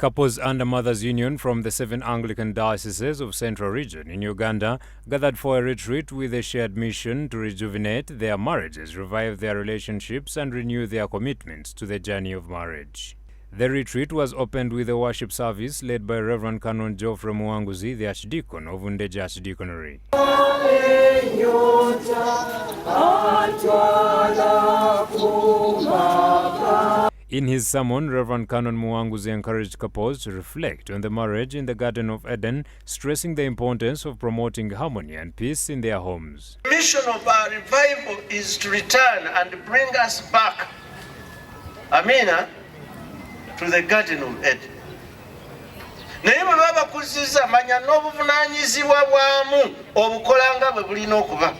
Couples under Mothers Union from the 7 Anglican Dioceses of Central Region in Uganda gathered for a retreat with a shared mission to rejuvenate their marriages, revive their relationships, and renew their commitments to the journey of marriage. The retreat was opened with a worship service led by Reverend Canon Geoffrey Muwanguzi, the Archdeacon of Undeja Archdeaconry. In his sermon, Reverend Canon Muwanguzi encouraged couples to reflect on the marriage in the Garden of Eden, stressing the importance of promoting harmony and peace in their homes. The mission of our revival is to return and bring us back, to the Garden of Eden. Naye bwe baba kuziza manya n'obuvunanyizibwa bwamu obukolanga bwe bulina okuba.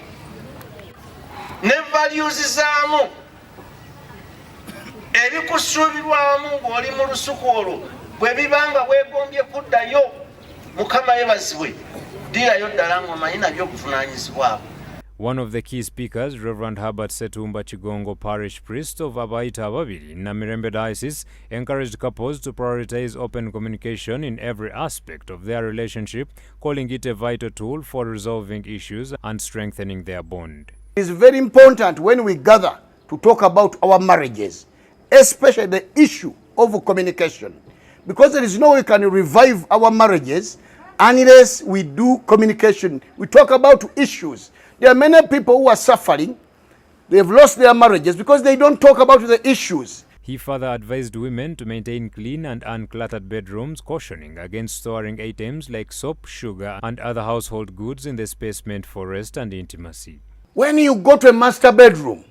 Ne values zaamu ebikusuubirwamu ng'oli mu lusuku olwo bwe bibanga weegombye kuddayo Mukama yebazibwe ddirayo ddala ng'omanyi nabyo obuvunaanyizibwabo. One of the key speakers, Reverend Herbert Setumba Chigongo, parish priest of Abaita Babiri in Namirembe Diocese, encouraged couples to prioritize open communication in every aspect of their relationship, calling it a vital tool for resolving issues and strengthening their bond. It is very important when we gather to talk about our marriages, especially the issue of communication, because there is no way we can revive our marriages unless we do communication. We talk about issues. There are many people who are suffering. They've lost their marriages because they don't talk about the issues. He further advised women to maintain clean and uncluttered bedrooms, cautioning against storing items like soap, sugar, and other household goods in the space meant for rest and intimacy. When you go to a master bedroom,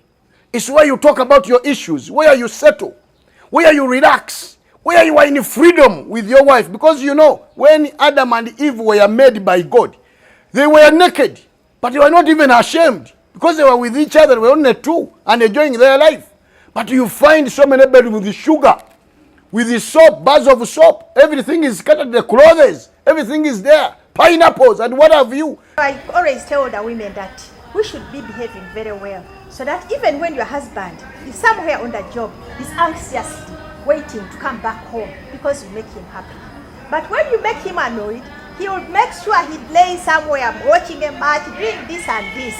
it's where you talk about your issues, where you settle, where you relax, where you are in freedom with your wife. Because you know, when Adam and Eve were made by God, they were naked, but they were not even ashamed because they were with each other. They were only two and enjoying their life. But you find so many bedrooms with the sugar, with the soap, bars of soap. Everything is scattered, the clothes, everything is there, pineapples and what have you. I always tell the women that we should be behaving very well, so that even when your husband is somewhere on the job, he's anxiously waiting to come back home because you make him happy. But when you make him annoyed, he will make sure he lays somewhere watching a match, doing this and this.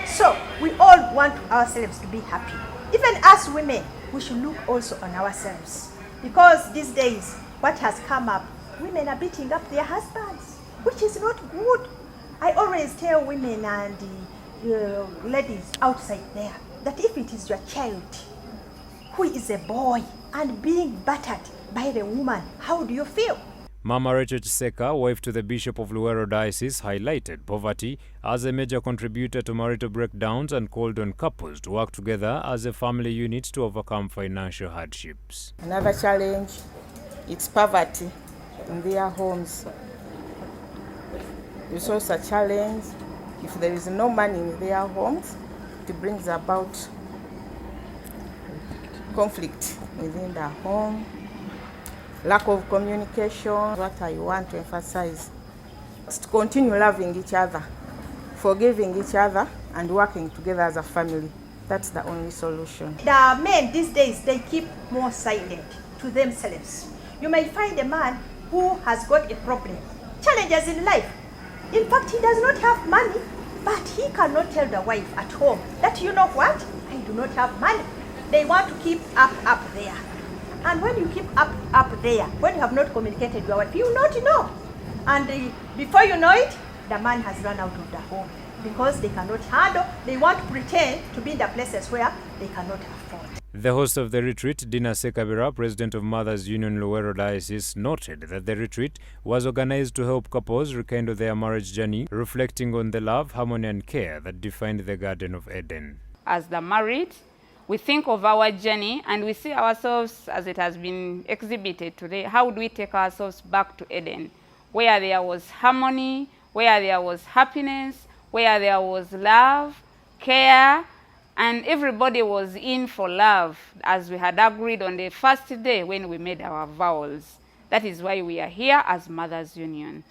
So we all want ourselves to be happy. Even as women, we should look also on ourselves. Because these days, what has come up, women are beating up their husbands, which is not good. I always tell women and ladies outside there that if it is your child who is a boy and being battered by the woman, how do you feel? Mama Rachel Chiseka, wife to the Bishop of Luwero Diocese, highlighted poverty as a major contributor to marital breakdowns and called on couples to work together as a family unit to overcome financial hardships. Another challenge is poverty in their homes. It's also a challenge if there is no money in their homes. It brings about conflict within the home. Lack of communication. What I want to emphasize is to continue loving each other, forgiving each other, and working together as a family. That's the only solution. The men these days, they keep more silent to themselves. You may find a man who has got a problem, challenges in life. In fact, he does not have money, but he cannot tell the wife at home that, you know what, I do not have money. They want to keep up there. And when you keep up there, when you have not communicated with your wife, you will not know. And before you know it, the man has run out of the home because they cannot handle, they want to pretend to be in the places where they cannot afford. The host of the retreat, Dina Sekabira, president of Mothers Union Luwero Diocese, noted that the retreat was organized to help couples rekindle their marriage journey, reflecting on the love, harmony and care that defined the Garden of Eden. As the married, we think of our journey and we see ourselves as it has been exhibited today. How do we take ourselves back to Eden, where there was harmony, where there was happiness, where there was love, care, and everybody was in for love, as we had agreed on the first day when we made our vows. That is why we are here as Mothers Union.